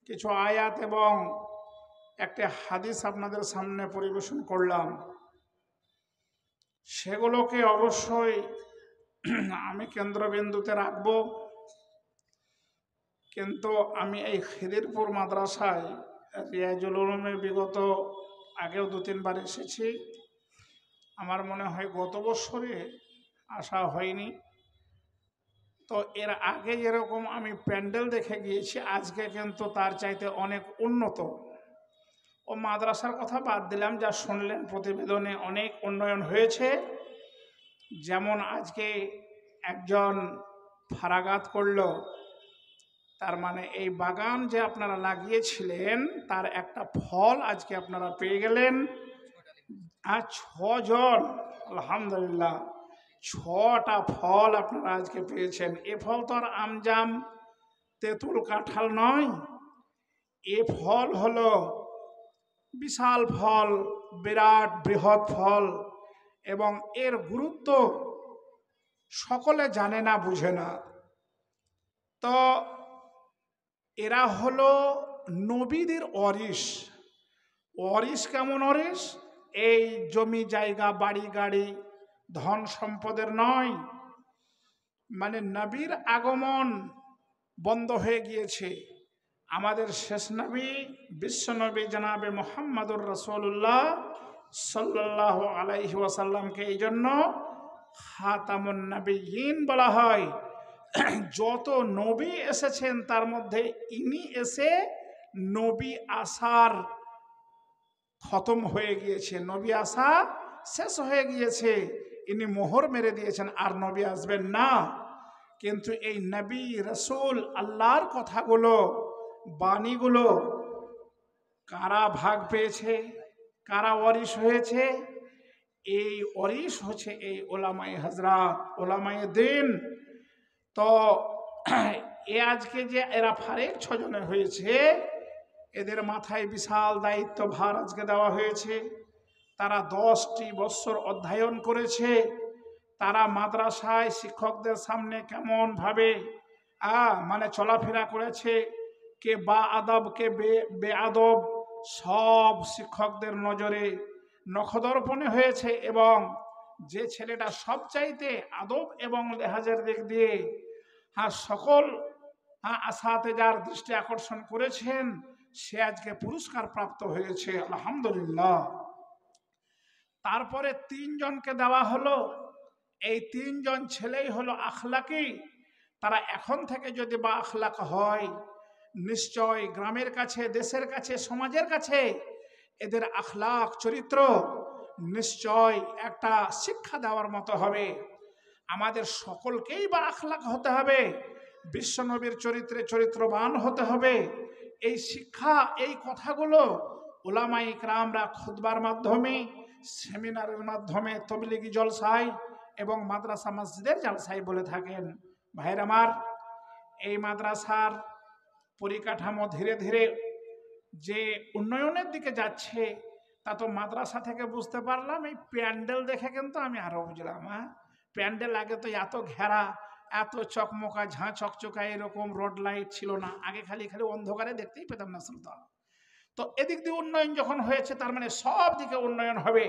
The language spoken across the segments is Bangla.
কিছু আয়াত এবং একটা হাদিস আপনাদের সামনে পরিবেশন করলাম। সেগুলোকে অবশ্যই আমি কেন্দ্রবিন্দুতে রাখব, কিন্তু আমি এই খিদিরপুর মাদ্রাসায় রিয়াজুল উলুমে বিগত আগেও 2-3 বার এসেছি। আমার মনে হয় গত বছরে আসা হয়নি। তো এর আগে যেরকম আমি প্যান্ডেল দেখে গিয়েছি, আজকে কিন্তু তার চাইতে অনেক উন্নত। ও মাদ্রাসার কথা বাদ দিলাম, যা শুনলেন প্রতিবেদনে অনেক উন্নয়ন হয়েছে। যেমন আজকে একজন ফারাগাত করল, তার মানে এই বাগান যে আপনারা লাগিয়েছিলেন তার একটা ফল আজকে আপনারা পেয়ে গেলেন। আর 6 জন, আলহামদুলিল্লাহ, 6টা ফল আপনারা আজকে পেয়েছেন। এ ফল তো আর আমজাম তেঁতুল কাঁঠাল নয়, এ ফল হলো বিশাল ফল, বিরাট বৃহৎ ফল, এবং এর গুরুত্ব সকলে জানে না, বুঝে না। তো এরা হলো নবীদের ওয়ারিস। ওয়ারিস কেমন ওয়ারিস? এই জমি জায়গা বাড়ি গাড়ি ধন সম্পদের নয়। মানে নবীর আগমন বন্ধ হয়ে গিয়েছে। আমাদের শেষ নবী বিশ্বনবী জনাবে মুহাম্মদুর রাসূলুল্লাহ সাল্লাল্লাহু আলাইহি ওয়াসাল্লামকে এই জন্য খাতামুন নবিয়্যিন বলা হয়। যত নবী এসেছেন তার মধ্যে ইনি এসে নবী আসার খতম হয়ে গিয়েছে, নবী আসা শেষ হয়ে গিয়েছে। ইনি মোহর মেরে দিয়েছেন, আর নবী আসবেন না। কিন্তু এই নবী রসুল আল্লাহর কথাগুলো, বাণীগুলো কারা ভাগ পেয়েছে, কারা ওয়ারিশ হয়েছে? এই ওয়ারিশ হচ্ছে এই ওলামায়ে হযরত, ওলামায়ে দ্বীন। তো এ আজকে যে এরা ফারেক 6 জনের হয়েছে, এদের মাথায় বিশাল দায়িত্বভার আজকে দেওয়া হয়েছে। তারা 10টি বৎসর অধ্যয়ন করেছে। তারা মাদ্রাসায় শিক্ষকদের সামনে কেমন ভাবে মানে চলাফেরা করেছে, কে বা আদব কে বেআদব, সব শিক্ষকদের নজরে নখদর্পণে হয়েছে। এবং যে ছেলেটা সবচাইতে আদব এবং লেহাজের দিক দিয়ে সকল আসাতেজার দৃষ্টি আকর্ষণ করেছেন, সে আজকে পুরস্কার প্রাপ্ত হয়েছে, আলহামদুলিল্লাহ। তারপরে 3 জনকে দেওয়া হলো। এই 3 জন ছেলেই হলো আখলাকি। তারা এখন থেকে যদি বা আখলাক হয়, নিশ্চয় গ্রামের কাছে, দেশের কাছে, সমাজের কাছে এদের আখলাক চরিত্র নিশ্চয় একটা শিক্ষা দেওয়ার মতো হবে। আমাদের সকলকেই বা আখলাক হতে হবে, বিশ্বনবীর চরিত্রে চরিত্রবান হতে হবে। এই শিক্ষা, এই কথাগুলো উলামায়ে ইকরামরা খুতবার মাধ্যমে, সেমিনারের মাধ্যমে, তবলিগি জলসায় এবং মাদ্রাসা মসজিদের জলসায় বলে থাকেন। ভাইয়ের আমার, এই মাদ্রাসার পরিকাঠামো ধীরে ধীরে যে উন্নয়নের দিকে যাচ্ছে, তা তো মাদ্রাসা থেকে বুঝতে পারলাম। এই প্যান্ডেল দেখে কিন্তু আমি আরো বুঝলাম। প্যান্ডেল আগে তো এত ঘেরা, এত চকমকা, ঝাঁ চকচকা এরকম রোড লাইট ছিল না। আগে খালি খালি অন্ধকারে দেখতেই পেতাম না শ্রোতা। তো এদিক দিয়ে উন্নয়ন যখন হয়েছে, তার মানে সব দিকে উন্নয়ন হবে।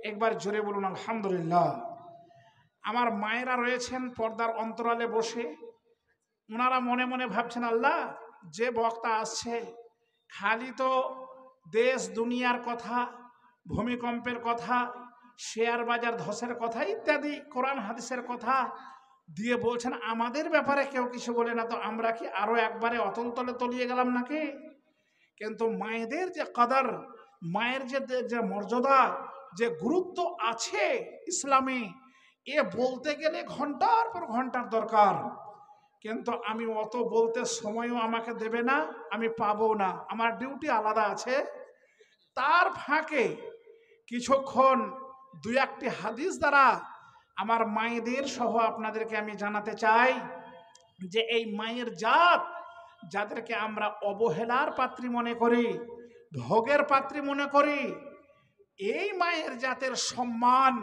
একবার জোরে বলুন আলহামদুলিল্লাহ। আমার মায়েরা রয়েছেন পর্দার অন্তরালে বসে, ওনারা মনে মনে ভাবছেন, আল্লাহ, যে বক্তা আসছে খালি তো দেশ দুনিয়ার কথা, ভূমিকম্পের কথা, শেয়ার বাজার ধসের কথা ইত্যাদি কোরআন হাদিসের কথা দিয়ে বলছেন, আমাদের ব্যাপারে কেউ কিছু বলে না। তো আমরা কি আরো একবারে অতল তলে তলিয়ে গেলাম নাকি? কিন্তু মায়েদের যে কদর, মায়ের যে মর্যাদা, যে গুরুত্ব আছে ইসলামে, এ বলতে গেলে ঘন্টার পর ঘন্টার দরকার। কিন্তু আমি অত বলতে সময়ও আমাকে দেবে না, আমি পাবো না, আমার ডিউটি আলাদা আছে। তার ফাঁকে কিছুক্ষণ 2-1টি হাদিস দ্বারা আমার মায়েদের সহ আপনাদেরকে আমি জানাতে চাই যে এই মায়ের জাত, যাদেরকে আমরা অবহেলার পাত্রী মনে করি, ভোগের পাত্রী মনে করি, এই মায়ের জাতের সম্মান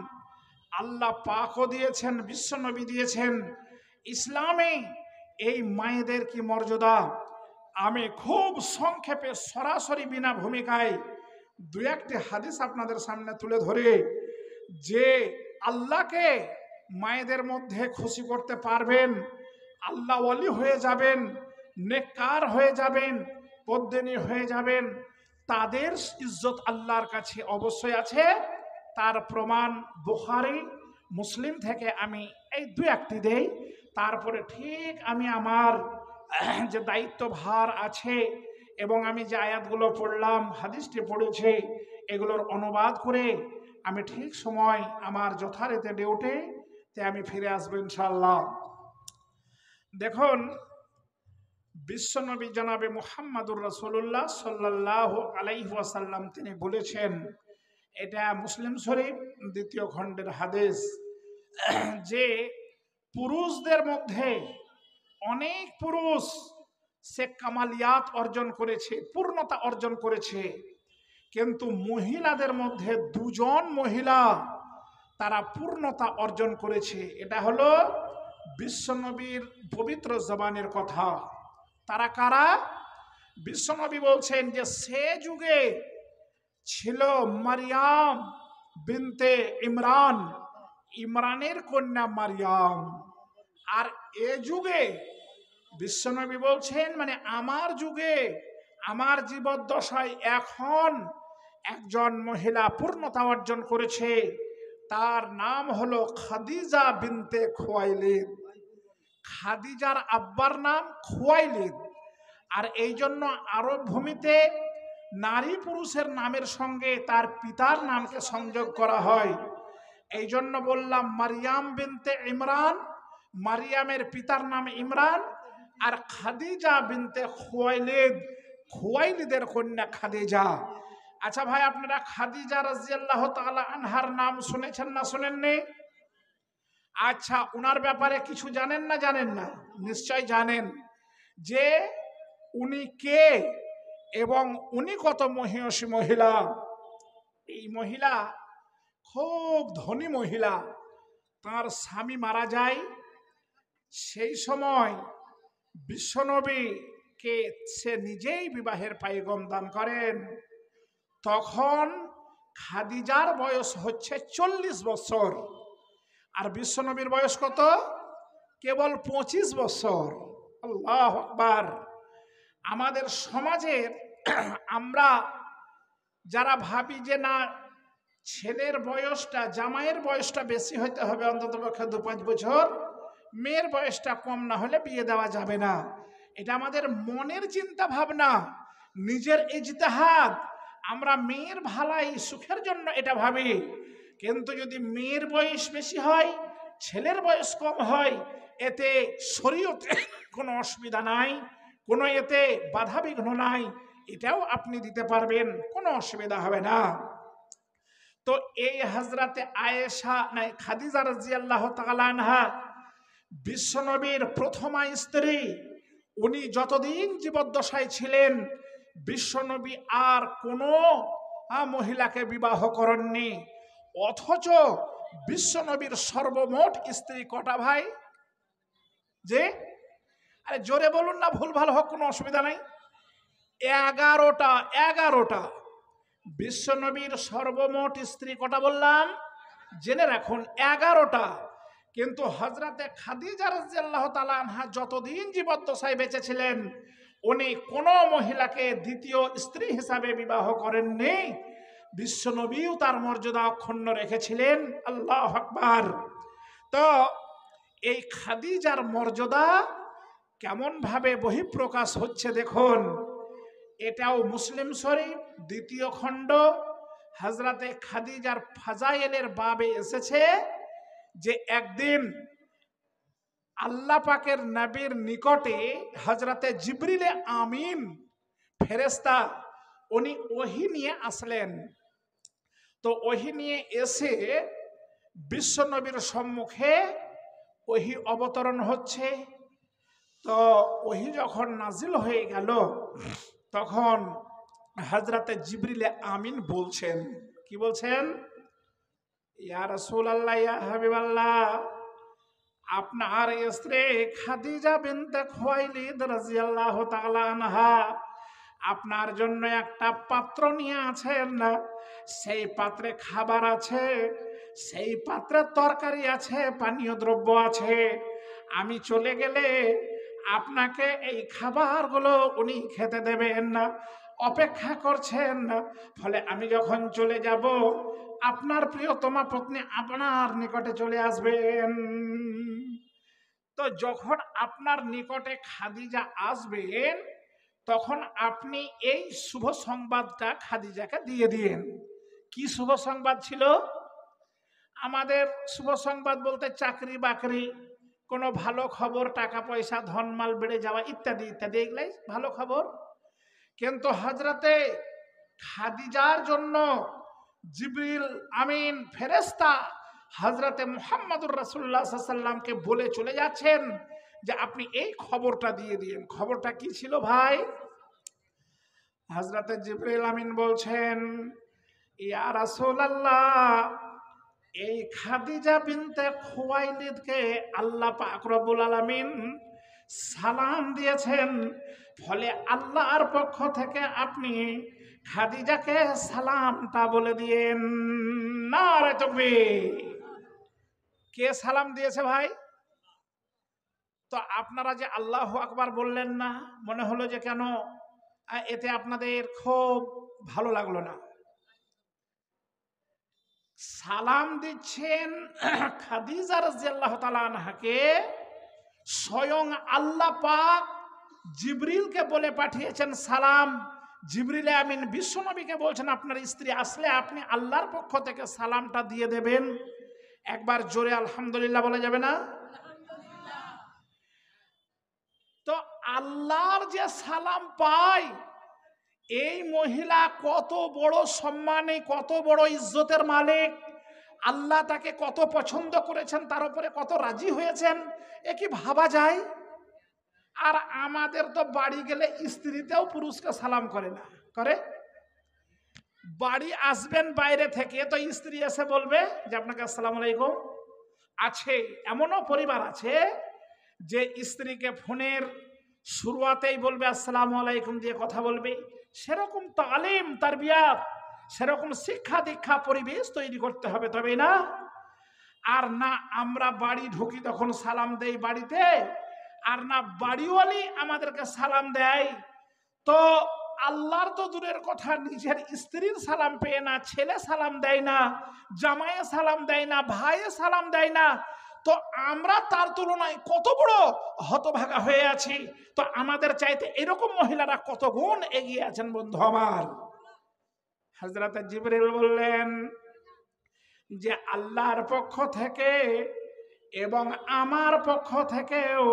আল্লাহ পাকও দিয়েছেন, বিশ্বনবী দিয়েছেন। ইসলামে এই মায়েদের কি মর্যাদা! আমি খুব সংক্ষেপে সরাসরি বিনা ভূমিকায় দু একটি হাদিস আপনাদের সামনে তুলে ধরে যে আল্লাহকে মায়েদের মধ্যে খুশি করতে পারবেন, আল্লাহ ওয়ালি হয়ে যাবেন, নেককার হয়ে যাবেন, পদ্মিনী হয়ে যাবেন, তাদের ইজ্জত আল্লাহর কাছে অবশ্যই আছে। তার প্রমাণ বুখারী মুসলিম থেকে আমি এই দু একটি দেই। তারপরে ঠিক আমি আমার যে দায়িত্বভার আছে এবং আমি যে আয়াতগুলো পড়লাম, হাদিসটি পড়েছি, এগুলোর অনুবাদ করে আমি ঠিক সময় আমার যথারীতি ডিউটিতে আমি ফিরে আসবো ইনশাআল্লাহ। দেখুন, বিশ্বনবী জনাবে মুহাম্মাদুর রাসূলুল্লাহ সাল্লাল্লাহু আলাইহি ওয়াসাল্লাম তিনি বলেছেন, এটা মুসলিম শরীফ দ্বিতীয় খণ্ডের হাদিস, যে পুরুষদের মধ্যে অনেক পুরুষ সে কামালিয়াত অর্জন করেছে, পূর্ণতা অর্জন করেছে, কিন্তু মহিলাদের মধ্যে দুজন মহিলা তারা পূর্ণতা অর্জন করেছে। এটা হলো বিশ্বনবীর পবিত্র জবানের কথা। তারা কারা? বিশ্বনবী বলছেন যে সে যুগে ছিল মারিয়াম বিনতে ইমরান, ইমরানের কন্যা মারিয়াম, আর এ যুগে বিশ্বনবী বলছেন মানে আমার যুগে, আমার জীবদ্দশায় এখন একজন মহিলা পূর্ণতা অর্জন করেছে, তার নাম হলো খাদিজা বিনতে খুয়াইলিদ। খাদিজার আব্বার নাম খুয়াইলিদ, আর এই জন্য আরব ভূমিতে নারী পুরুষের নামের সঙ্গে তার পিতার নামকে সংযোগ করা হয়। এই জন্য বললাম মারিয়াম বিনতে ইমরান, মারিয়ামের পিতার নাম ইমরান, আর খাদিজা বিনতে খুয়াইলিদ, খুয়াইলিদের কন্যা খাদিজা। আচ্ছা ভাই, আপনারা খাদিজা রাদিয়াল্লাহু তাআলা আনহার নাম শুনেছেন না শুনেননি? আচ্ছা, উনার ব্যাপারে কিছু জানেন না? জানেন না? নিশ্চয় জানেন যে উনি কে এবং উনি কত মহিয়সী মহিলা। এই মহিলা খুব ধনী মহিলা। তার স্বামী মারা যায়, সেই সময় বিশ্বনবীকে সে নিজেই বিবাহের পায়গাম দান করেন। তখন খাদিজার বয়স হচ্ছে 40 বছর, আর বিশ্বনবীর বয়স কত? কেবল 25 বছর। আল্লাহু আকবার। আমাদের সমাজের আমরা যারা ভাবি যে না, ছেলের বয়সটা, জামাইয়ের বয়সটা বেশি হতে হবে, অন্তত পক্ষে 2-5 বছর, মেয়ের বয়সটা কম না হলে বিয়ে দেওয়া যাবে না, এটা আমাদের মনের চিন্তা ভাবনা, নিজের ইজতিহাদ। আমরা মেয়ের ভালাই সুখের জন্য এটা ভাবি, কিন্তু যদি মেয়ের বয়স বেশি হয়, ছেলের বয়স কম হয়, এতে শরীয়তে কোনো অসুবিধা নাই, কোনো এতে বাধা বিঘ্ন নাই, এটাও আপনি দিতে পারবেন, কোনো অসুবিধা হবে না। তো এই হযরতে আয়েশা নাই খাদিজা রাদিয়াল্লাহু তাআলা আনহা বিশ্বনবীর প্রথমা স্ত্রী। উনি যতদিন জীবদ্দশায় ছিলেন বিশ্বনবী আর কোনো মহিলাকে বিবাহ করেননি, অথচ বিশ্বনবীর সর্বমোট স্ত্রী কটা ভাই? যে আরে জোরে বলুন না, ভুল ভালো হোক, কোনো অসুবিধা নাই। 11টা। 11টা। বিশ্বনবীর সর্বমোট স্ত্রী কটা বললাম? জেনে রাখুন, 11টা। কিন্তু হযরতে খাদিজা রাদিয়াল্লাহু তাআলা আনহা যতদিন জীবদ্দশায় বেঁচে ছিলেন উনি কোনো মহিলাকে দ্বিতীয় স্ত্রী হিসাবে বিবাহ করেননি। বিশ্বনবীও তার মর্যাদা অক্ষুণ্ণ রেখেছিলেন। আল্লাহু আকবার। তো এই খাদিজার মর্যাদা কেমন ভাবে বহিঃপ্রকাশ হচ্ছে দেখুন। এটাও মুসলিম শরীফ দ্বিতীয় খণ্ড হযরতে খাদিজার ফাজাইলের বাবে এসেছে যে একদিন আল্লাহ পাকের নবীর নিকটে হযরতে জিবরিল আমিন ফেরেশতা উনি ওহী নিয়ে আসলেন। তো ওহী নিয়ে এসে বিশ্বনবীর সম্মুখে ওহী অবতরণ হচ্ছে। তো ওহী যখন নাজিল হয়ে গেল তখন হযরতে জিবরিল আমিন বলছেন, কি বলছেন? ইয়া রাসূলুল্লাহ, ইয়া হাবিবাল্লাহ, আপনার স্ত্রী খাদিজা বিনতে খুয়াইলিদ রাদিয়াল্লাহু তাআলা আনহা আপনার জন্য একটা পাত্র নিয়ে আছেন, সেই পাত্রে খাবার আছে, সেই পাত্রে তরকারি আছে, পানীয় দ্রব্য আছে। আমি চলে গেলে আপনাকে এই খাবারগুলো উনি খেতে দেবেন না, অপেক্ষা করছেন। ফলে আমি যখন চলে যাব আপনার প্রিয়তমা পত্নী আপনার নিকটে চলে আসবেন। তো যখন আপনার নিকটে খাদিজা আসবেন তখন আপনি এই শুভ সংবাদটা খাদিজাকে দিয়ে দিন। কি শুভ সংবাদ ছিল? আমাদের শুভ সংবাদ বলতে চাকরি বাকরি, কোনো ভালো খবর, টাকা পয়সা ধনমাল বেড়ে যাওয়া ইত্যাদি ইত্যাদি, এগুলাই ভালো খবর। কিন্তু হযরতে খাদিজার জন্য জিবরিল আমিন ফেরেশতা হযরতে মুহাম্মদুর রাসূলুল্লাহ সাল্লাল্লাহু আলাইহি ওয়াসাল্লামকে বলে চলে যাচ্ছেন যে আপনি এই খবরটা দিয়ে দিন। খবরটা কি ছিল ভাই? হযরতে জিবরিল আমিন বলছেন, ইয়া রাসূলুল্লাহ, এই খাদিজা বিনতে খুয়াইলিদকে আল্লাহ পাক রব্বুল আলামিন সালাম দিয়েছেন। ফলে আল্লাহর পক্ষ থেকে আপনি খাদিজাকে সালামটা বলে দিয়েন। নারে তাকবীর। কে সালাম দিয়েছে ভাই? তো আপনারা যে আল্লাহু আকবার বললেন না, মনে হলো যে কেন এতে আপনাদের খুব ভালো লাগলো না। সালাম দিচ্ছেন খাদিজা রাদিয়াল্লাহু তাআলা আনহাকে স্বয়ং আল্লাহ পাক জিবরিলকে বলে পাঠিয়েছেন সালাম। জিবরিল আমিন বিশ্বনবীকে বলছেন আপনার স্ত্রী আসলে আপনি আল্লাহর পক্ষ থেকে সালামটা দিয়ে দেবেন। একবার জোরে আলহামদুলিল্লাহ বলা যাবে না? তো আল্লাহর যে সালাম পায়, এই মহিলা কত বড় সম্মানী, কত বড় ইজ্জতের মালিক, আল্লাহ তাকে কত পছন্দ করেছেন, তার উপরে কত রাজি হয়েছেন, এ কি ভাবা যায়? আর আমাদের তো বাড়ি গেলে স্ত্রীতেও পুরুষকে সালাম করে না, করে? বাড়ি আসবেন বাইরে থেকে তো স্ত্রী এসে বলবে যে আপনাকে আসসালামু আলাইকুম। আছে এমনও পরিবার আছে যে স্ত্রীকে ফোনের শুরুয়াতেই বলবে আসসালামু আলাইকুম দিয়ে কথা বলবে। সেরকম তালিম তারবিয়াত, সেরকম শিক্ষা দীক্ষা পরিবেশ তৈরি করতে হবে, তবে না। আর না আমরা বাড়ি ঢুকি তখন সালাম দেই বাড়িতে, আর না বাড়িওয়ালি আমাদেরকে সালাম দেয়। তো আল্লাহর তো দূরের কথা, নিজের স্ত্রীর সালাম পেয়ে না ছেলে সালাম দেয় না, জামাইয়ে সালাম দেয় না, ভাইয়ে সালাম দেয় না। তো আমরা তার তুলনায় কত বড় হতভাগা হয়ে আছি। তো আমাদের চাইতে এরকম মহিলারা কত গুণ এগিয়ে আছেন বন্ধু আমার। হযরত জিবরিল বললেন যে আল্লাহর পক্ষ থেকে এবং আমার পক্ষ থেকেও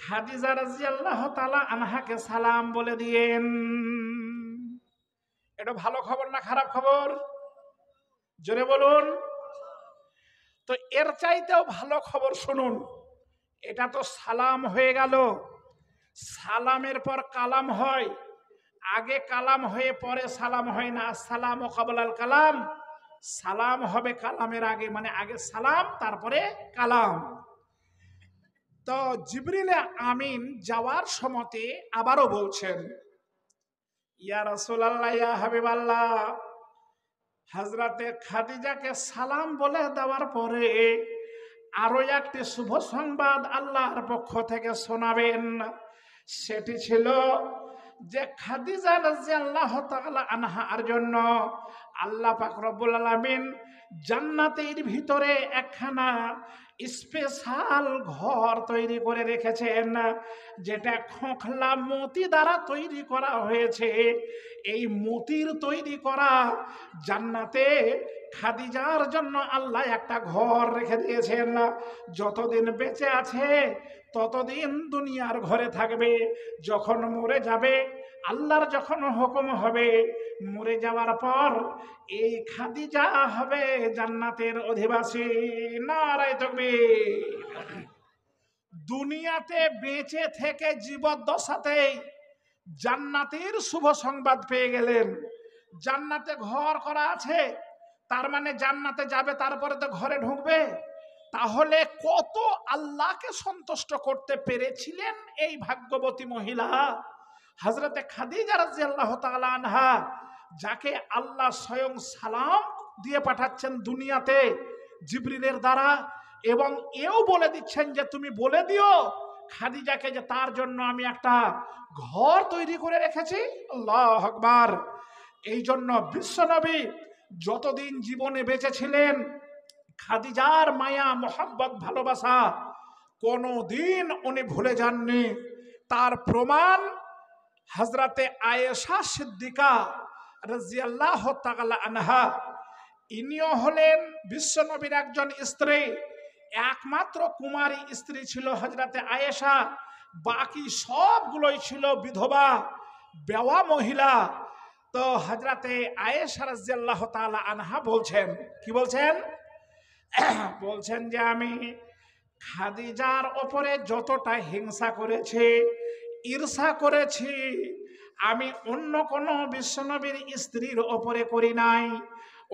খাদিজা রাদিয়াল্লাহু তাআলা আনহাকে সালাম বলে দিয়েন। এটা ভালো খবর না খারাপ খবর? জোরে বলুন। তো এর চাইতেও ভালো খবর শুনুন। এটা তো সালাম হয়ে গেল, সালামের পর কালাম হয়। আগে কালাম হয়ে পরে সালাম হয় না। আসসালামু ক্বাবলাল কালাম, সালাম হবে কালামের আগে, মানে আগে সালাম তারপরে কালাম। তো জিবরিল আমিন যাওয়ার সময়তে আবারও বলছেন, ইয়া রাসূলুল্লাহ, ইয়া হাবিবাল্লাহ, হযরতে খাদিজাকে সালাম বলে দেওয়ার পরে আরো একটি শুভ সংবাদ আল্লাহর পক্ষ থেকে শোনাবেন। সেটি ছিল যে খাদিজা রাদিয়াল্লাহু তাআলা আনহার জন্য আল্লাহ পাক রব্বুল আলামিন জান্নাতের ভিতরে একখানা স্পেশাল ঘর তৈরি করে রেখেছেন, যেটা খোখলা মতি দ্বারা তৈরি করা হয়েছে। এই মতির তৈরি করা জান্নাতে খাদিজার জন্য আল্লাহ একটা ঘর রেখে দিয়েছেন। যতদিন বেঁচে আছে ততদিন দুনিয়ার ঘরে থাকবে। যখন মরে যাবে, আল্লাহর যখন হুকুম হবে, মরে যাওয়ার পর এই খাদিজা হবে জান্নাতের অধিবাসী। নারায়ে তাকবীর। দুনিয়াতে বেঁচে থেকে জীবদ্দশাতে জান্নাতের শুভ সংবাদ পেয়ে গেলেন। জান্নাতে ঘর করা আছে, তার মানে জান্নাতে যাবে, তারপরে তো ঘরে ঢুকবে। তাহলে কত আল্লাহকে সন্তুষ্ট করতে পেরেছিলেন এই ভাগ্যবতী মহিলা হযরতে খাদিজা রাদিয়াল্লাহু তাআলা আনহা, যাকে আল্লাহ স্বয়ং সালাম দিয়ে পাঠাচ্ছেন দুনিয়াতে জিবরিলের দ্বারা, এবং এও বলে দিচ্ছেন যে তুমি বলে দিও খাদিজাকে যে তার জন্য আমি একটা ঘর তৈরি করে রেখেছি। আল্লাহু আকবার। এই জন্য বিশ্বনবী যতদিন জীবনে বেঁচে ছিলেন খাদিজার মায়া মোহাব্বত ভালোবাসা কোনোদিন উনি ভুলে যাননি। তার প্রমাণ হযরতে আয়েশা সিদ্দিকা রাদিয়াল্লাহু তাআলা আনহা, ইনিও হলেন বিশ্বনবীর একজন স্ত্রী, একমাত্র কুমারী স্ত্রী ছিল হযরতে আয়েশা, বাকি সবগুলোই ছিল বিধবা বেওয়া মহিলা। তো হযরতে আয়েশা রাদিয়াল্লাহু তাআলা আনহা বলছেন, কি বলছেন? বলছেন যে আমি খাদিজার ওপরে যতটা হিংসা করেছি, ঈর্ষা করেছি, আমি অন্য কোনো বিশ্বনবীর স্ত্রীর ওপরে করি নাই।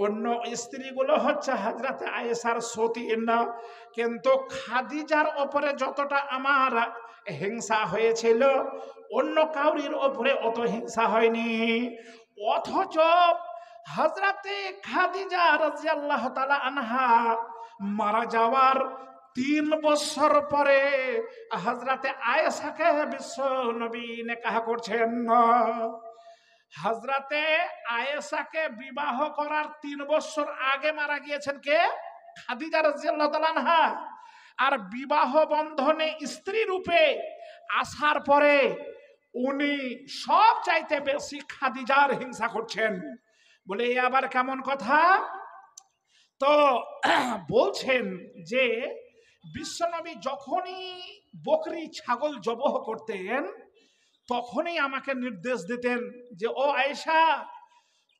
অন্য স্ত্রীগুলো হচ্ছে হযরতে আয়েশার সতীন, কিন্তু খাদিজার ওপরে যতটা আমার হিংসা হয়েছিল অন্য কাউরির ওপরে অত হিংসা হয়নি। অথচ হযরতে খাদিজা রাদিয়াল্লাহু তাআলা আনহা মারা যাওয়ার 3 বছর পরে হযরতে আয়েশাকে বিশ্ব নবী নিকাহ করছেন। হযরতে আয়েশাকে বিবাহ করার 3 বছর আগে মারা গিয়েছেন কে? খাদিজা রাদিয়াল্লাহু তাআলা আনহা। আর বিবাহ বন্ধনে স্ত্রী রূপে আসার পরে উনি সব চাইতে বেশি খাদিজার হিংসা করছেন। বলে এ আবার কেমন কথা? তো বলছেন যে বিশ্বনবী যখনই বকরি ছাগল জবহ করতেন তখনই আমাকে নির্দেশ দিতেন যে ও আয়েশা,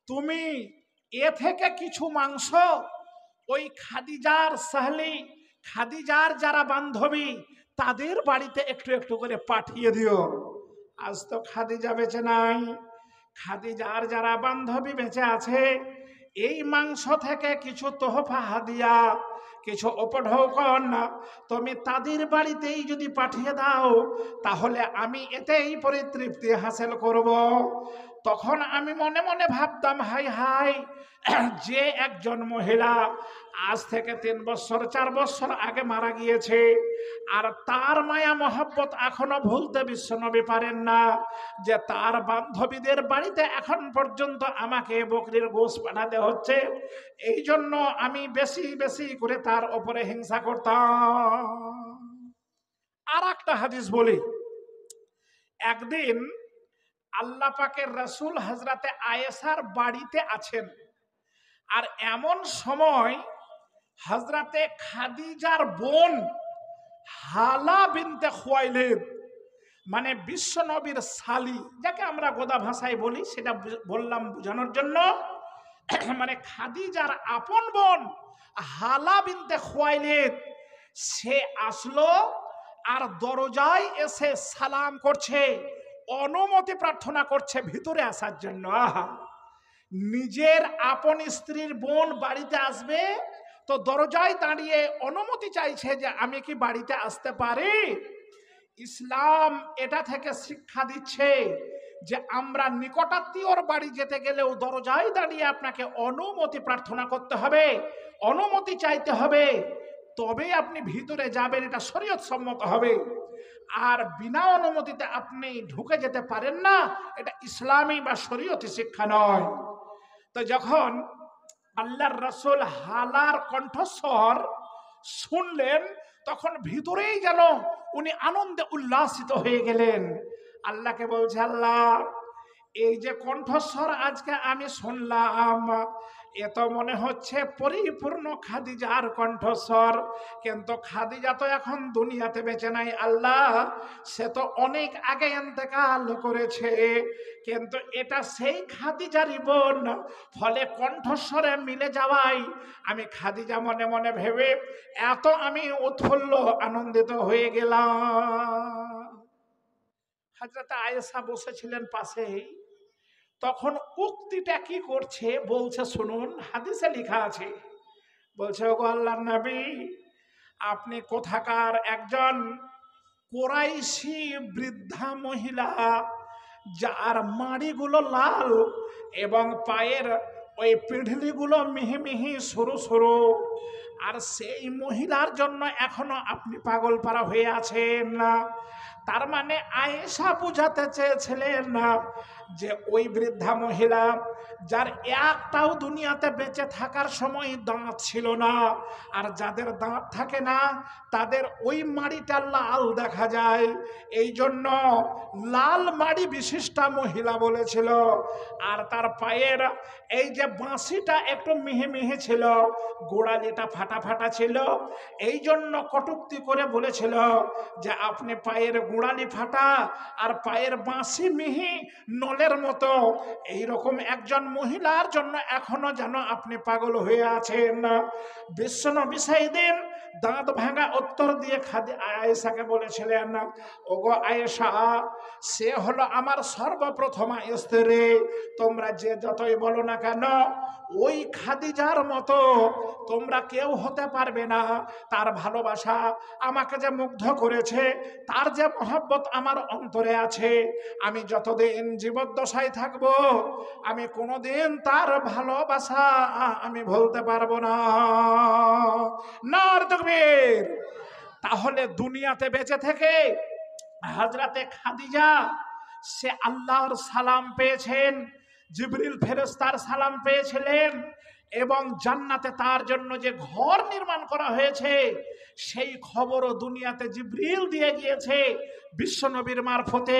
তুমি এ থেকে কিছু মাংস ওই খাদিজার সাহলি, খাদিজার যারা বান্ধবী তাদের বাড়িতে একটু একটু করে পাঠিয়ে দিও। আজ তো খাদিজা বেঁচে নাই, খাদিজার যারা বান্ধবী বেঁচে আছে এই মাংস থেকে কিছু তোহফা হাদিয়া, কিছু উপঢৌকন তুমি তাদের বাড়িতেই যদি পাঠিয়ে দাও তাহলে আমি এতেই পরিতৃপ্তি হাসিল করব। তখন আমি মনে মনে ভাবতাম, হাই হাই, যে একজন মহিলা আজ থেকে 3 বছর 4 বছর আগে মারা গিয়েছে আর তার মায়া মহব্বত এখনো ভুলতে বিশ্বনবী পারেন না, যে তার বান্ধবীদের বাড়িতে এখন পর্যন্ত আমাকে বকরির গোশত পাঠাতে হচ্ছে। এই জন্য আমি বেশি বেশি করে তার উপরে হিংসা করতাম। আর একটা হাদিস বলি, একদিন আল্লাহ পাকের রাসূল হযরতে আয়েশার বাড়িতে আছেন, আর এমন সময় হযরতে খাদিজার বোন হালা বিনতে খুয়াইলিদ, মানে বিশ্বনবীর শালি, যাকে আমরা গোদা ভাষায় বলি, সেটা বললাম বোঝানোর জন্য, মানে খাদিজার আপন বোন হালা বিনতে খুয়াইলিদ, সে আসলো আর দরজায় এসে সালাম করছে, অনুমতি প্রার্থনা করছে ভিতরে আসার জন্য। আহা, নিজের আপন স্ত্রীর বোন বাড়িতে আসবে তো দরজায় দাঁড়িয়ে অনুমতি চাইছে যে আমি কি বাড়িতে আসতে পারি। ইসলাম এটা থেকে শিক্ষা দিচ্ছে যে আমরা নিকটাত্মীয়র বাড়ি যেতে গেলেও দরজায় দাঁড়িয়ে আপনাকে অনুমতি প্রার্থনা করতে হবে, অনুমতি চাইতে হবে, তবে আপনি ভিতরে যাবেন, এটা শরীয়ত সম্মত হবে। আর বিনা অনুমতিতে আপনি ঢুকে যেতে পারেন না, এটা ইসলামী বা শরীয়তি শিক্ষা নয়। তো যখন আল্লাহর রাসূল হালার কণ্ঠস্বর শুনলেন তখন ভিতরেই যেন উনি আনন্দে উল্লাসিত হয়ে গেলেন। আল্লাহকে বলছে, আল্লাহ, এই যে কণ্ঠস্বর আজকে আমি শুনলাম এ তো মনে হচ্ছে পরিপূর্ণ খাদিজার কণ্ঠস্বর, কিন্তু খাদিজা তো এখন দুনিয়াতে বেঁচে নাই আল্লাহ, সে তো অনেক আগে ইন্তেকাল করেছে, কিন্তু এটা সেই খাদিজারই বোন, ফলে কণ্ঠস্বরে মিলে যাওয়াই আমি খাদিজা মনে মনে ভেবে এত আমি উৎফুল্ল আনন্দিত হয়ে গেলাম। হযরত আয়েশা বসেছিলেন পাশেই, তখন উক্তিটা কি করছে বলছে শুনুন, হাদিসে লেখা আছে, বলছে ওগো আল্লাহর নবী, আপনি কোথাকার একজন কোরাইশি বৃদ্ধা মহিলা, যার মাড়িগুলো লাল এবং পায়ের ওই পিঁঢলিগুলো মিহি মিহি সরু সরু, আর সেই মহিলার জন্য এখনো আপনি পাগল পারা হয়ে আছেন না। তার মানে আয়েশা বুঝাতে চেয়েছিলেন না যে ওই বৃদ্ধা মহিলা, যার একটাও দুনিয়াতে বেঁচে থাকার সময় দাঁত ছিল না, আর যাদের দাঁত থাকে না তাদের ওই মাড়িটা লাল দেখা যায়, এই জন্য লাল মাড়ি বিশিষ্টা মহিলা বলেছিল। আর তার পায়ের এই যে বাঁশিটা একটু মিহি মিহি ছিল, গোড়ালিটা ফাটা ফাটা ছিল, এই জন্য কটূক্তি করে বলেছিল যে আপনি পায়ের গোড়ালি ফাটা আর পায়ের বাঁশি মিহি নলের মতো, এইরকম একজন মহিলার জন্য এখনো যেন আপনি পাগল হয়ে আছেন। বিশ্বনবী সাইদিন দাঁত ভাঙা উত্তর দিয়ে আয়েশাকে বলেছিলেন, ওগো আয়েশা, সে হলো আমার সর্বপ্রথম স্ত্রী, তোমরা যে যতই বলো না কেন ওই খাদিজার মতো তোমরা কেউ হতে পারবে না। তার ভালোবাসা আমাকে যে মুগ্ধ করেছে, তার যে মহব্বত আমার অন্তরে আছে, আমি যতদিন জীবদ্দশায় থাকব আমি কোনোদিন তার ভালোবাসা আমি ভুলতে পারবো না। নার তাকবীর। তাহলে দুনিয়াতে বেঁচে থেকে হযরতে খাদিজা সে আল্লাহর সালাম পেয়েছেন, জিবরিল ফেরেশতার সালাম পেয়েছিলেন, এবং জান্নাতে তার জন্য যে ঘর নির্মাণ করা হয়েছে সেই খবরও দুনিয়াতে জিবরিল দিয়ে গিয়েছে বিশ্বনবীর মারফতে।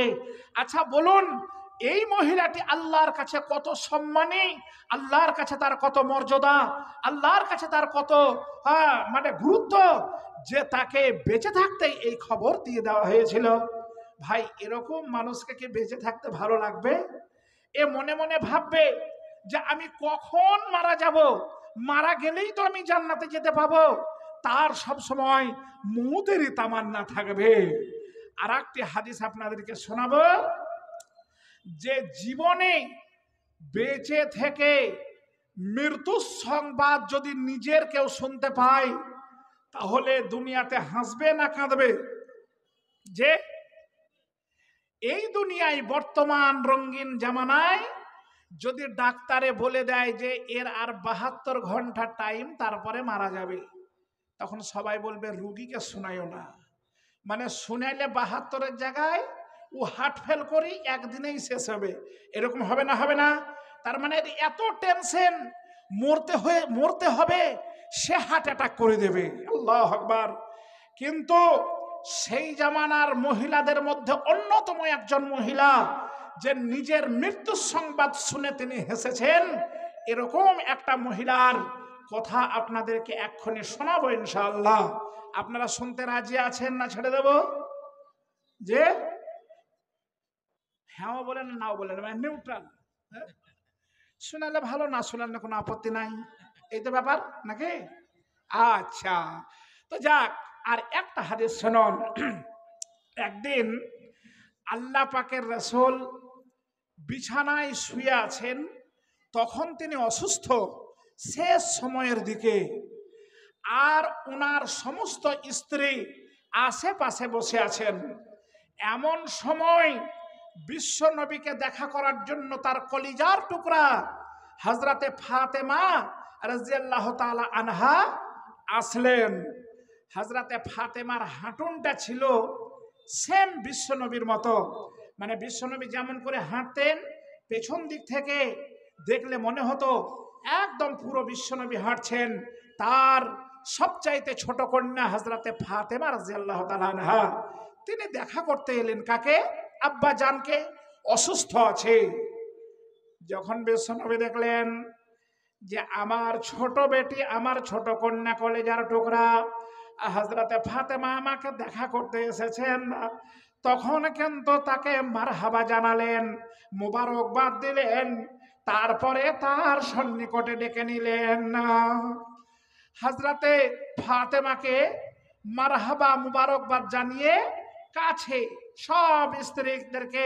আচ্ছা বলুন, এই মহিলাটি আল্লাহর কাছে কত সম্মানী, আল্লাহর কাছে তার কত মর্যাদা, আল্লাহর কাছে তার কত মানে গুরুত্ব, যে তাকে বেঁচে থাকতেই এই খবর দিয়ে দেওয়া হয়েছিল। ভাই, এরকম মানুষকে কি বেঁচে থাকতে ভালো লাগবে? এ মনে মনে ভাববে যে আমি কখন মারা যাব, মারা গেলেই তো আমি জান্নাতে যেতে পাবো, তার সব সময় মৌতেরই তামান্না থাকবে। আর একটি হাদিস আপনাদেরকে শোনাবো, যে জীবনে বেঁচে থেকে মৃত্যুর সংবাদ যদি নিজের কেউ শুনতে পায়, তাহলে দুনিয়াতে হাসবে না কাঁদবে? যে এই দুনিয়ায় বর্তমান রঙিন জামানায় যদি ডাক্তারে বলে দেয় যে এর আর 72 ঘন্টা টাইম, তারপরে মারা যাবে, তখন সবাই বলবে রুগীকে শোনায়ও না। মানে শুনাইলে 72-এর জায়গায় ও হার্ট ফেল করি একদিনেই শেষ হবে, এরকম হবে না? হবে না? তার মানে এত টেনশন, মরতে হবে, সে হার্ট অ্যাটাক করে দেবে। আল্লাহু আকবার। কিন্তু সেই জামানার মহিলাদের মধ্যে অন্যতম একজন মহিলা, যে নিজের মৃত্যুর সংবাদ শুনে তিনি হেসেছেন, এরকম একটা মহিলার কথা আপনাদেরকে এক্ষুনি শোনাবো ইনশাআল্লাহ। আপনারা শুনতে রাজি আছেন না ছেড়ে দেব? যে হ্যাঁ বলেন নাও বলেন, মানে নিউট্রাল। শোনালে ভালো, না শোনালে কোনো আপত্তি নাই, এই তো ব্যাপার নাকি? আচ্ছা, তো যাক। আর একটা হাদিস শুনুন। একদিন আল্লাহ পাকের রাসূল বিছানায় শুয়ে আছেন, তখন তিনি অসুস্থ, শেষ সময়ের দিকে, আর ওনার সমস্ত স্ত্রী আশেপাশে বসে আছেন। এমন সময় বিশ্ব নবীকে দেখা করার জন্য তার কলিজার টুকরা হযরতে ফাতেমা রাদিয়াল্লাহু তাআলা আনহা আসলেন। হযরতে ফাতেমার হাঁটুনটা ছিল সেম বিশ্বনবীর মতো, মানে বিশ্বনবী যেমন করে হাঁটতেন পেছন দিক থেকে দেখলে মনে হতো একদম পুরো বিশ্বনবী হাঁটছেন। তার সবচাইতে ছোট কন্যা হযরতে ফাতেমা রাদিয়াল্লাহু তাআলা আনহা, তিনি দেখা করতে এলেন কাকে? আব্বা জানকে, অসুস্থ আছে। যখন বিশ্বনবী দেখলেন যে আমার ছোট বেটি, আমার ছোট কন্যা কলেজার টুকরা হযরতে ফাতেমা আমাকে দেখা করতে এসেছেন, তখন কিন্তু তাকে মারহাবা জানালেন, মুবারকবাদ দিলেন, তারপরে তার সন্নিকটে ডেকে নিলেন। হযরতে ফাতেমাকে মারহাবা মুবারকবাদ জানিয়ে কাছে সব স্ত্রীদেরকে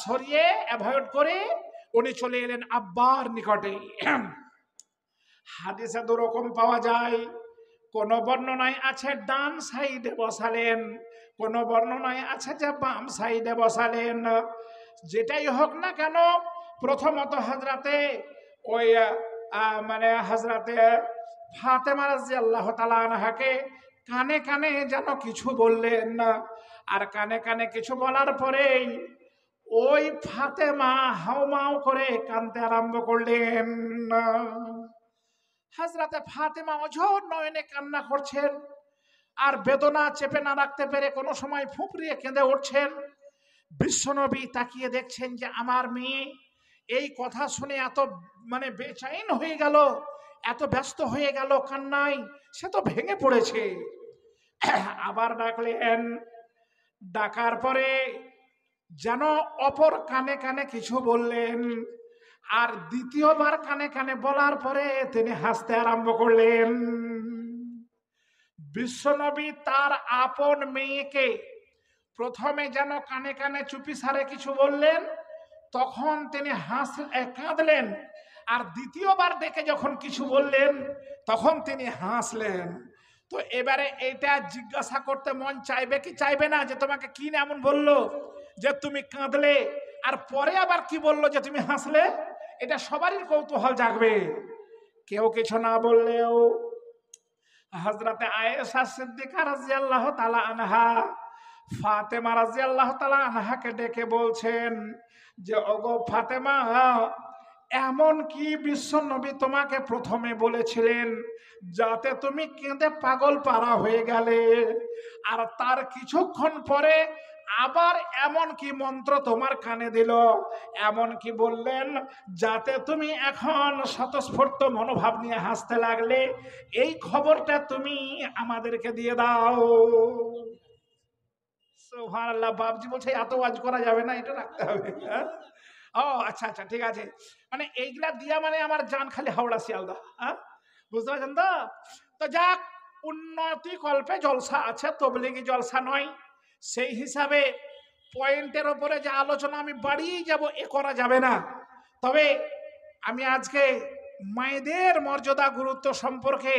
সরিয়ে অ্যাভয়েড করে উনি চলে এলেন আব্বার নিকটে। হাদিসে দুরকম পাওয়া যায়, কোন বর্ণনায় আছে ডান সাইডে বসালেন, কোন বর্ণনায় আছে যে বাম সাইডে বসালেন। যেটাই হোক না কেন, প্রথমত হযরতে ওই মানে হযরতে ফাতেমা রাদিয়াল্লাহু তাআলা আনহাকে কানে কানে যেন কিছু বললেন না। আর কানে কানে কিছু বলার পরেই ওই ফাতেমা হাউমাউ করে কাঁদতে আরম্ভ করলেন। হযরতে ফাতেমা অঝোর নয়নে কান্না করছেন, আর বেদনা চেপে না রাখতে পেরে কোনো সময় ফুঁপড়িয়ে কেঁদে উঠছেন। বিশ্বনবী তাকিয়ে দেখছেন যে আমার মেয়ে এই কথা শুনে এত মানে বেচैन হয়ে গেল, এত ব্যস্ত হয়ে গেল কান্নায়, সে তো ভেঙে পড়েছে। আবার ডাকলেন, ডাকার পরে যেন অপর কানে কানে কিছু বললেন, আর দ্বিতীয়বার কানে কানে বলার পরে তিনি হাসতে আরম্ভ করলেন। বিশ্বনবী তার আপন মেয়েকে প্রথমে যেন কানে কানে চুপি সারে কিছু বললেন, তখন তিনি কাঁদলেন, আর দ্বিতীয়বার ডেকে যখন কিছু বললেন তখন তিনি হাসলেন। তো এবারে এটা জিজ্ঞাসা করতে মন চাইবে কি চাইবে না, যে তোমাকে কি এমন বললো যে তুমি কাঁদলে, আর পরে আবার কি বললো যে তুমি হাসলে? এটা সবারই কৌতূহল জাগবে। কেউ কিছু না বললেও হযরতে আয়েশা সিদ্দিকা রাদিয়াল্লাহু তাআলা আনহা ফাতেমা রাদিয়াল্লাহু তাআলা আনহাকে ডেকে বলছেন যে ওগো ফাতেমা, এমন কি বিশ্বনবী তোমাকে প্রথমে বলেছিলেন যাতে তুমি কেঁদে পাগল পারা হয়ে গেলে, আর তার কিছুক্ষণ পরে আবার এমন কি মন্ত্র তোমার কানে দিল, এমন কি বললেন যাতে তুমি এখন স্বতঃস্ফূর্ত মনোভাব নিয়ে হাসতে লাগলে? এই খবরটা তুমি আমাদেরকে দিয়ে দাও। সুবহানাল্লাহ। বাপজি বলছে এত ওয়াজ করা যাবে না, এটা রাখতে হবে। ও আচ্ছা আচ্ছা, ঠিক আছে। মানে এইগুলা দিয়া মানে আমার জান খালি হাওড়া শিয়ালদা, বুঝতে পারছেন তো? তো যাক, উন্নতি কল্পে জলসা আছে, তবলিগি জলসা নয়। সেই হিসাবে পয়েন্টের ওপরে যে আলোচনা আমি বাড়িয়েই যাব এ করা যাবে না। তবে আমি আজকে মায়েদের মর্যাদা গুরুত্ব সম্পর্কে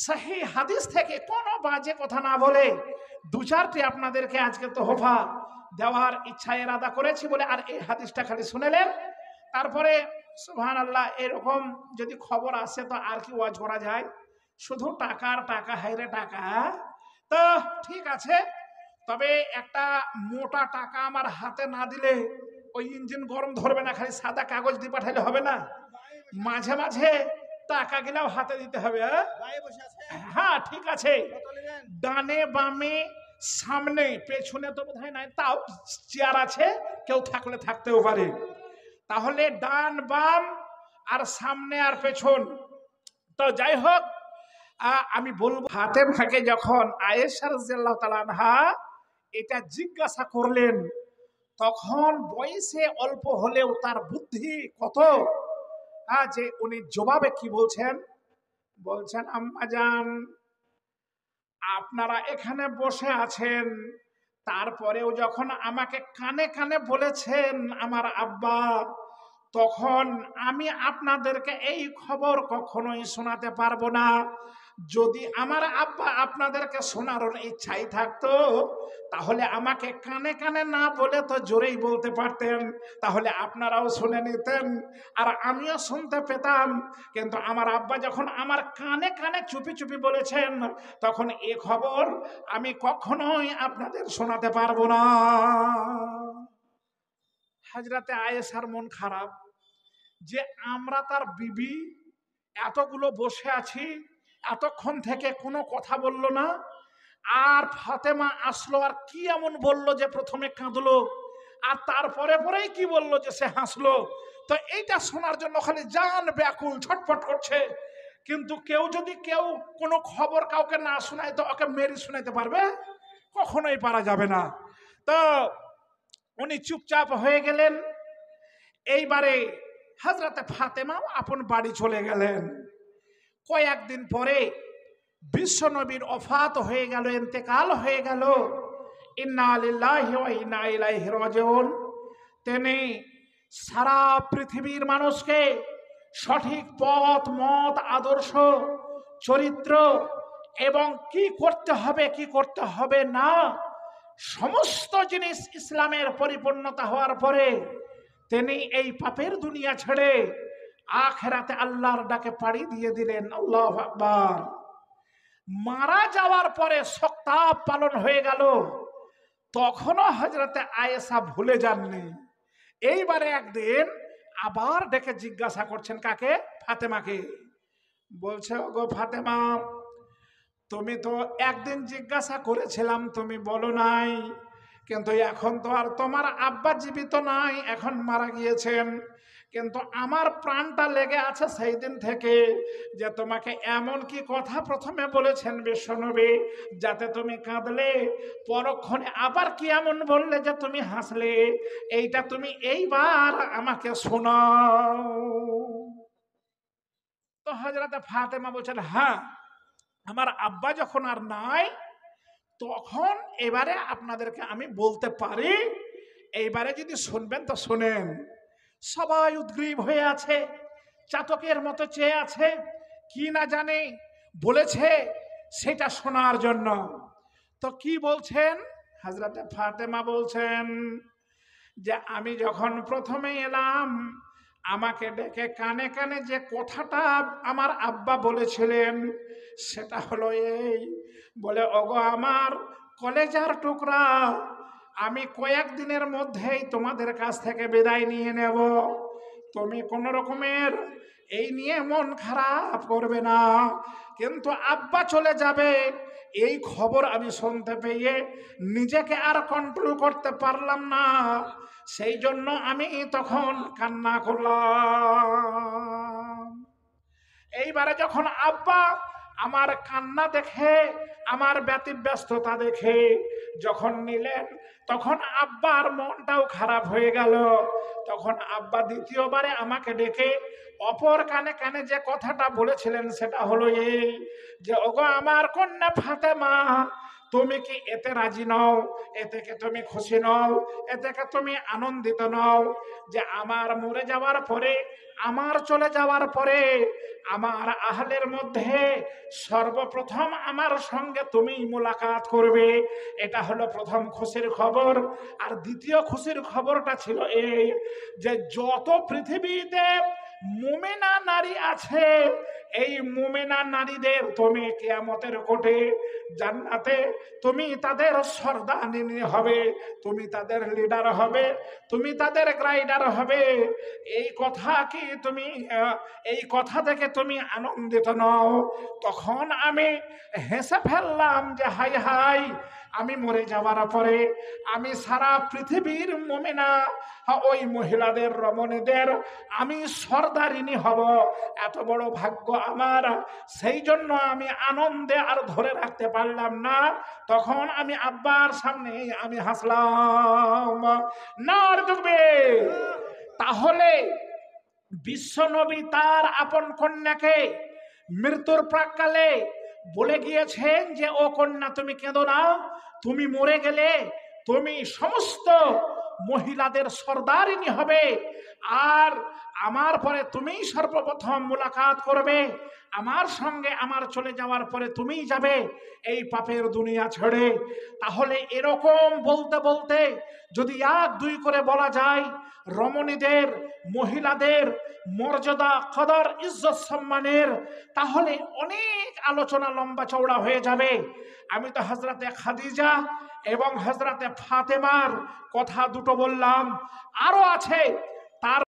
সহি হাদিস থেকে কোনো বাজে কথা না বলে দু চারটি আপনাদেরকে আজকে তোহফা দেওয়ার ইচ্ছা এরাদা করেছি বলে, আর এই হাদিসটা খালি শুনেলেন, তারপরে সুবহানাল্লাহ এরকম যদি খবর আসে তো আর কি ওয়াজ করা যায়? শুধু টাকার টাকা, হাইরে টাকা। তো ঠিক আছে, তবে একটা মোটা টাকা আমার হাতে না দিলে ওই ইঞ্জিন গরম ধরবে না, খালি সাদা কাগজ দিয়ে পাঠাইলে হবে না। মাঝে মাঝে টাকা গিলাও হাতে দিতে হবে। হ্যাঁ ঠিক আছে, ডানে বামে সামনে পেছনে তো বোধহয় নাই, তাও চেয়ার আছে, কেউ থাকলে থাকতেও পারে। তাহলে ডান বাম আর সামনে আর পেছন। তো যাই হোক, আমি বলবো ফাতেমাকে যখন আয়েশা রাদিয়াল্লাহু তাআলা আনহা এটা জিজ্ঞাসা করলেন, তখন বয়সে অল্প হলেও তার বুদ্ধি কত, যে উনি জবাবে কি বলছেন? বলছেন, আম্মাজান আপনারা এখানে বসে আছেন, তারপরেও যখন আমাকে কানে কানে বলেছেন আমার আব্বা, তখন আমি আপনাদেরকে এই খবর কখনোই শোনাতে পারবো না। যদি আমার আব্বা আপনাদেরকে শোনানোর ইচ্ছাই থাকতো তাহলে আমাকে কানে কানে না বলে তো জোরেই বলতে পারতেন, তাহলে আপনারাও শুনে নিতেন আর আমিও শুনতে পেতাম। কিন্তু আমার আব্বা যখন আমার কানে কানে চুপি চুপি বলেছেন, তখন এ খবর আমি কখনোই আপনাদের শোনাতে পারবো না। হযরতে আয়েশার মন খারাপ যে আমরা তার বিবি এতগুলো বসে আছি, এতক্ষণ থেকে কোনো কথা বললো না, আর ফাতেমা আসলো আর কি এমন বলল যে প্রথমে কাঁদলো, আর তারপরে পরেই কি বললো যে সে হাসলো। তো এইটা শোনার জন্য খালি জান ব্যাকুল, ছটফট করছে। কিন্তু কেউ যদি কোনো খবর কাউকে না শোনায় তো ওকে মেরে শোনাইতে পারবে? কখনোই পারা যাবে না। তো উনি চুপচাপ হয়ে গেলেন। এইবারে হযরতে ফাতেমাও আপন বাড়ি চলে গেলেন। কয়েকদিন পরে বিশ্বনবীর ওফাত হয়ে গেল, ইন্তেকাল হয়ে গেল। ইন্না লিল্লাহি ওয়া ইন্না ইলাইহি রাজিউন। তিনি সারা পৃথিবীর মানুষকে সঠিক পথ, মত, আদর্শ, চরিত্র এবং কি করতে হবে কি করতে হবে না সমস্ত জিনিস ইসলামের পরিপূর্ণতা হওয়ার পরে তিনি এই পাপের দুনিয়া ছেড়ে আখিরাতে আল্লাহর ডাকে পাড়ি দিয়ে দিলেন। আল্লাহু আকবার। মারা যাওয়ার পরে সক্তাব পালন হয়ে গেল, তখনও হযরতে আয়েশা ভুলে যাননি। এইবারে একদিন আবার ডেকে জিজ্ঞাসা করছেন কাকে? ফাতেমাকে। বলছে, ওগো ফাতেমা, তুমি তো একদিন জিজ্ঞাসা করেছিলাম, তুমি বলো নাই, কিন্তু এখন তো আর তোমার আব্বা জীবিত নাই, এখন মারা গিয়েছেন, কিন্তু আমার প্রাণটা লেগে আছে সেই দিন থেকে যে তোমাকে এমন কি কথা প্রথমে বলেছেন বিশ্বনবী যাতে তুমি কাঁদলে, পরক্ষণে আবার কি এমন বললে যে তুমি হাসলে, এইটা তুমি এইবার আমাকে শোনাও। তো হযরতে ফাতেমা বলছেন, হ্যাঁ, আমার আব্বা যখন আর নাই তখন এবারে আপনাদেরকে আমি বলতে পারি, এইবারে যদি শুনবেন তো শুনেন। সবাই উদ্গ্রীব হয়ে আছে, চাতকের মতো চেয়ে আছে, কি না জানে বলেছে সেটা শোনার জন্য। তো কি বলছেন? হযরতে ফাতেমা বলছেন যে আমি যখন প্রথমে এলাম, আমাকে ডেকে কানে কানে যে কথাটা আমার আব্বা বলেছিলেন সেটা হলো এই, বলে, ওগো আমার কলেজার টুকরা, আমি কয়েকদিনের মধ্যেই তোমাদের কাছ থেকে বিদায় নিয়ে নেব, তুমি কোন রকমের এই নিয়ে মন খারাপ করবে না, কিন্তু আব্বা চলে যাবে এই খবর আমি শুনতে পেয়ে নিজেকে আর কন্ট্রোল করতে পারলাম না, সেই জন্য আমি তখন কান্না করলাম। এইবারে যখন আব্বা আমার কান্না দেখে, আমার ব্যতিব্যস্ততা দেখে যখন নিলেন, তখন আব্বার মনটাও খারাপ হয়ে গেল। তখন আব্বা দ্বিতীয়বারে আমাকে ডেকে অপর কানে কানে যে কথাটা বলেছিলেন সেটা হলো এই যে, ওগো আমার কন্যা ফাতেমা, তুমি কি এতে রাজি নও? এতে কে তুমি খুশি নও? এতে কে তুমি আনন্দিত নও যে আমার মরে যাওয়ার পরে, আমার চলে যাওয়ার পরে আমার আহলের মধ্যে সর্বপ্রথম আমার সঙ্গে তুমি মোলাকাত করবে? এটা হলো প্রথম খুশির খবর। আর দ্বিতীয় খুশির খবরটা ছিল এই যে যত পৃথিবীতে মুমিনা নারী আছে, এই মুমিনা নারীদের তুমি কিয়ামতের কোটে জান্নাতে তুমি তাদের সর্দারিনী হবে, তুমি তাদের লিডার হবে, তুমি তাদের গাইডার হবে। এই কথা কি তুমি, এই কথা থেকে তুমি আনন্দিত নও? তখন আমি হেসে ফেললাম যে হাই হাই, আমি মরে যাওয়ার পরে আমি সারা পৃথিবীর মুমিনা ওই মহিলাদের, রমণীদের আমি সর্দারিনী হব, এত বড় ভাগ্য আমার। সেই জন্য আমি আনন্দে আর ধরে রাখতে পারলাম না, তখন আমি আব্বার সামনে আমি হাসলাম। নার দেখবে। তাহলে বিশ্বনবী তার আপন কন্যাকে মৃত্যুর প্রাক্কালে বলে গিয়েছেন যে, ও কন্যা তুমি কেঁদো না, তুমি মরে গেলে তুমি সমস্ত মহিলাদের সর্দারিনী হবে, আর আমার পরে তুমি সর্বপ্রথম মুলাকাত করবে আমার সঙ্গে, আমার চলে যাওয়ার পরে তুমিই যাবে এই পাপের দুনিয়া ছেড়ে। তাহলে এরকম বলতে বলতে যদি এক দুই করে বলা যায় রমণীদের, মহিলাদের মর্যাদা, কদর, ইজ্জত, সম্মানের, তাহলে অনেক আলোচনা লম্বা চওড়া হয়ে যাবে। আমি তো হযরতে খাদিজা এবং হযরতে ফাতেমার কথা দুটো বললাম, আরো আছে। তার